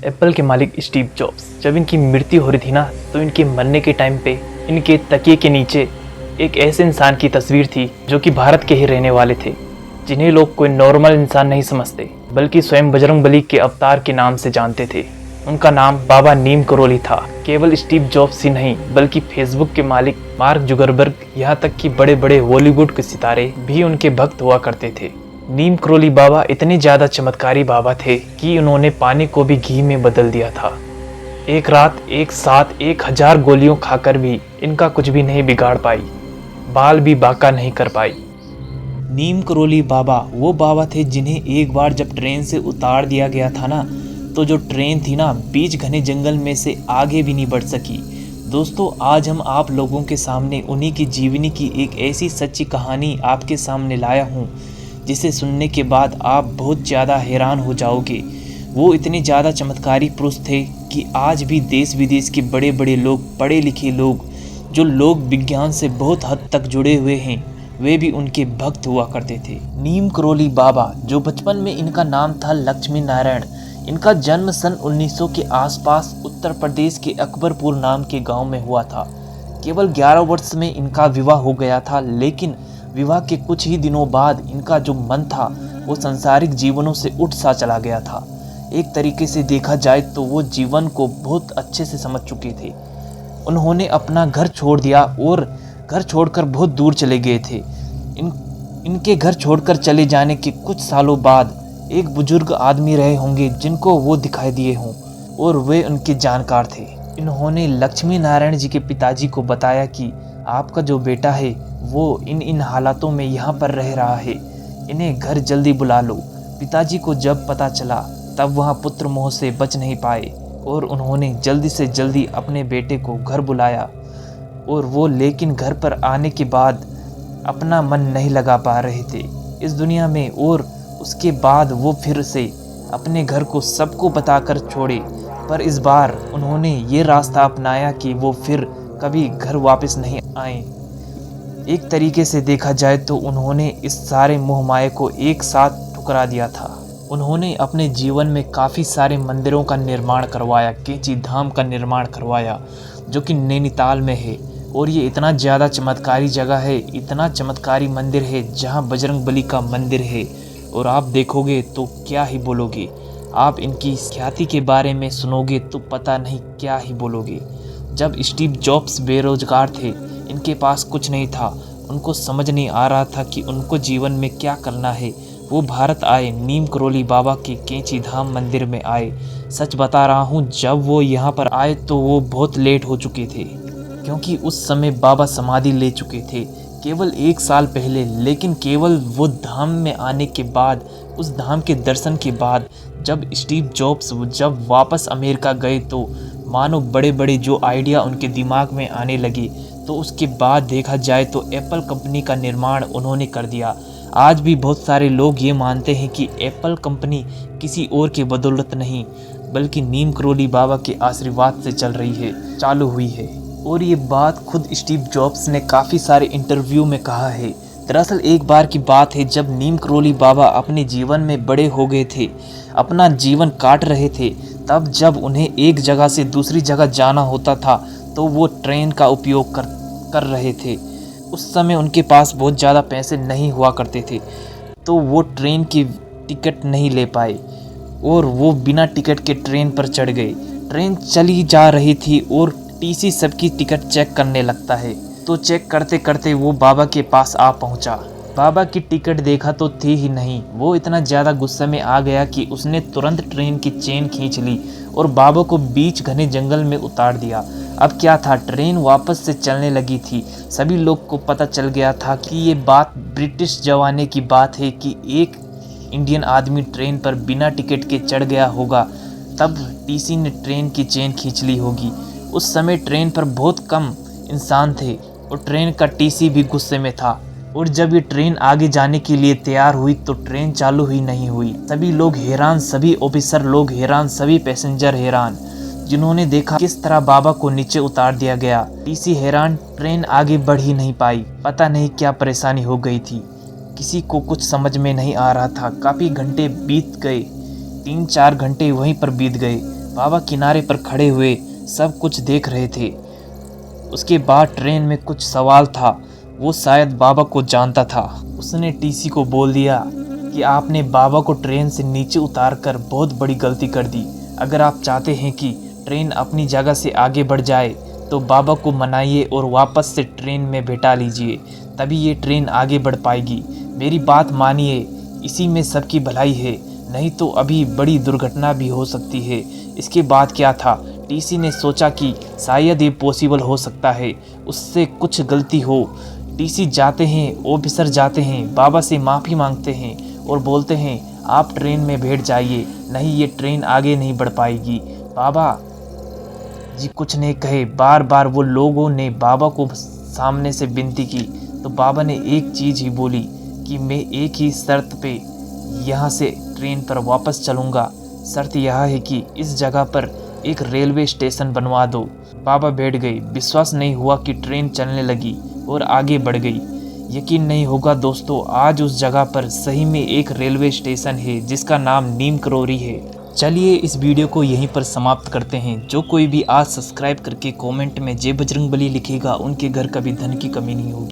Apple के मालिक Steve jobs, जब इनकी मृत्यु हो रही थी ना, तो इनके मरने के टाइम पे इनके तकिए के नीचे एक ऐसे इंसान की तस्वीर थी जो कि भारत के ही रहने वाले थे, जिन्हें लोग कोई नॉर्मल इंसान नहीं समझते बल्कि स्वयं बजरंगबली के अवतार के नाम से जानते थे। उनका नाम बाबा नीम करोली था। केवल स्टीव जॉब्स ही नहीं बल्कि फेसबुक के मालिक मार्क जुगरबर्ग, यहाँ तक कि बड़े बड़े हॉलीवुड के सितारे भी उनके भक्त हुआ करते थे। नीम करोली बाबा इतने ज्यादा चमत्कारी बाबा थे कि उन्होंने पानी को भी घी में बदल दिया था। एक रात एक साथ 1000 गोलियों खाकर भी इनका कुछ भी नहीं बिगाड़ पाई, बाल भी बांका नहीं कर पाई। नीम करोली बाबा वो बाबा थे जिन्हें एक बार जब ट्रेन से उतार दिया गया था ना, तो जो ट्रेन थी ना, बीच घने जंगल में से आगे भी नहीं बढ़ सकी। दोस्तों, आज हम आप लोगों के सामने उन्हीं की जीवनी की एक ऐसी सच्ची कहानी आपके सामने लाया हूँ जिसे सुनने के बाद आप बहुत ज़्यादा हैरान हो जाओगे। वो इतने ज़्यादा चमत्कारी पुरुष थे कि आज भी देश विदेश के बड़े बड़े लोग, पढ़े लिखे लोग, जो लोग विज्ञान से बहुत हद तक जुड़े हुए हैं, वे भी उनके भक्त हुआ करते थे। नीम करोली बाबा, जो बचपन में इनका नाम था लक्ष्मी नारायण, इनका जन्म सन 1900 के आसपास उत्तर प्रदेश के अकबरपुर नाम के गांव में हुआ था। केवल 11 वर्ष में इनका विवाह हो गया था, लेकिन विवाह के कुछ ही दिनों बाद इनका जो मन था वो सांसारिक जीवनों से उठ सा चला गया था। एक तरीके से देखा जाए तो वो जीवन को बहुत अच्छे से समझ चुके थे। उन्होंने अपना घर छोड़ दिया और घर छोड़कर बहुत दूर चले गए थे। इनके घर छोड़कर चले जाने के कुछ सालों बाद एक बुजुर्ग आदमी रहे होंगे जिनको वो दिखाई दिए हों, और वे उनके जानकार थे। इन्होंने लक्ष्मी नारायण जी के पिताजी को बताया कि आपका जो बेटा है वो इन हालातों में यहाँ पर रह रहा है, इन्हें घर जल्दी बुला लो। पिताजी को जब पता चला तब वहाँ पुत्र मोह से बच नहीं पाए और उन्होंने जल्दी से जल्दी अपने बेटे को घर बुलाया, और वो लेकिन घर पर आने के बाद अपना मन नहीं लगा पा रहे थे इस दुनिया में, और उसके बाद वो फिर से अपने घर को सबको बताकर छोड़े। पर इस बार उन्होंने ये रास्ता अपनाया कि वो फिर कभी घर वापस नहीं आए। एक तरीके से देखा जाए तो उन्होंने इस सारे मोह माया को एक साथ ठुकरा दिया था। उन्होंने अपने जीवन में काफ़ी सारे मंदिरों का निर्माण करवाया, कैंची धाम का निर्माण करवाया जो कि नैनीताल में है, और ये इतना ज़्यादा चमत्कारी जगह है, इतना चमत्कारी मंदिर है जहाँ बजरंगबली का मंदिर है, और आप देखोगे तो क्या ही बोलोगे। आप इनकी ख्याति के बारे में सुनोगे तो पता नहीं क्या ही बोलोगे। जब स्टीव जॉब्स बेरोजगार थे, इनके पास कुछ नहीं था, उनको समझ नहीं आ रहा था कि उनको जीवन में क्या करना है, वो भारत आए, नीम करोली बाबा के कैंची धाम मंदिर में आए। सच बता रहा हूँ, जब वो यहाँ पर आए तो वो बहुत लेट हो चुके थे, क्योंकि उस समय बाबा समाधि ले चुके थे केवल 1 साल पहले। लेकिन केवल वो धाम में आने के बाद, उस धाम के दर्शन के बाद, जब स्टीव जॉब्स जब वापस अमेरिका गए तो मानो बड़े बड़े जो आइडिया उनके दिमाग में आने लगे, तो उसके बाद देखा जाए तो एप्पल कंपनी का निर्माण उन्होंने कर दिया। आज भी बहुत सारे लोग ये मानते हैं कि एप्पल कंपनी किसी और के बदौलत नहीं बल्कि नीम करोली बाबा के आशीर्वाद से चल रही है, चालू हुई है। और ये बात खुद स्टीव जॉब्स ने काफ़ी सारे इंटरव्यू में कहा है। दरअसल एक बार की बात है जब नीम करोली बाबा अपने जीवन में बड़े हो गए थे, अपना जीवन काट रहे थे, तब जब उन्हें एक जगह से दूसरी जगह जाना होता था तो वो ट्रेन का उपयोग कर रहे थे। उस समय उनके पास बहुत ज़्यादा पैसे नहीं हुआ करते थे, तो वो ट्रेन की टिकट नहीं ले पाए और वो बिना टिकट के ट्रेन पर चढ़ गए। ट्रेन चली जा रही थी और टीसी सबकी टिकट चेक करने लगता है, तो चेक करते करते वो बाबा के पास आ पहुंचा। बाबा की टिकट देखा तो थी ही नहीं। वो इतना ज़्यादा गुस्से में आ गया कि उसने तुरंत ट्रेन की चेन खींच ली और बाबा को बीच घने जंगल में उतार दिया। अब क्या था, ट्रेन वापस से चलने लगी थी। सभी लोग को पता चल गया था कि ये बात ब्रिटिश ज़माने की बात है कि एक इंडियन आदमी ट्रेन पर बिना टिकट के चढ़ गया होगा, तब टीसी ने ट्रेन की चेन खींच ली होगी। उस समय ट्रेन पर बहुत कम इंसान थे और ट्रेन का टीसी भी गुस्से में था, और जब ये ट्रेन आगे जाने के लिए तैयार हुई तो ट्रेन चालू ही नहीं हुई। सभी लोग हैरान, सभी ऑफिसर लोग हैरान, सभी पैसेंजर हैरान, जिन्होंने देखा किस तरह बाबा को नीचे उतार दिया गया। टीसी हैरान, ट्रेन आगे बढ़ ही नहीं पाई। पता नहीं क्या परेशानी हो गई थी, किसी को कुछ समझ में नहीं आ रहा था। काफ़ी घंटे बीत गए, 3-4 घंटे वहीं पर बीत गए। बाबा किनारे पर खड़े हुए सब कुछ देख रहे थे। उसके बाद ट्रेन में कुछ सवाल था, वो शायद बाबा को जानता था। उसने टीसी को बोल दिया कि आपने बाबा को ट्रेन से नीचे उतारकर बहुत बड़ी गलती कर दी। अगर आप चाहते हैं कि ट्रेन अपनी जगह से आगे बढ़ जाए तो बाबा को मनाइए और वापस से ट्रेन में बैठा लीजिए, तभी ये ट्रेन आगे बढ़ पाएगी। मेरी बात मानिए, इसी में सबकी भलाई है, नहीं तो अभी बड़ी दुर्घटना भी हो सकती है। इसके बाद क्या था, टीसी ने सोचा कि शायद ये पॉसिबल हो सकता है, उससे कुछ गलती हो। टीसी जाते हैं, ऑफिसर जाते हैं, बाबा से माफ़ी मांगते हैं और बोलते हैं आप ट्रेन में बैठ जाइए, नहीं ये ट्रेन आगे नहीं बढ़ पाएगी। बाबा जी कुछ नहीं कहे। बार बार वो लोगों ने बाबा को सामने से विनती की तो बाबा ने एक चीज़ ही बोली कि मैं एक ही शर्त पे यहाँ से ट्रेन पर वापस चलूँगा। शर्त यह है कि इस जगह पर एक रेलवे स्टेशन बनवा दो। बाबा बैठ गए। विश्वास नहीं हुआ कि ट्रेन चलने लगी और आगे बढ़ गई। यकीन नहीं होगा दोस्तों, आज उस जगह पर सही में एक रेलवे स्टेशन है जिसका नाम नीम करोली है। चलिए इस वीडियो को यहीं पर समाप्त करते हैं। जो कोई भी आज सब्सक्राइब करके कमेंट में जय बजरंगबली लिखेगा, उनके घर कभी धन की कमी नहीं होगी।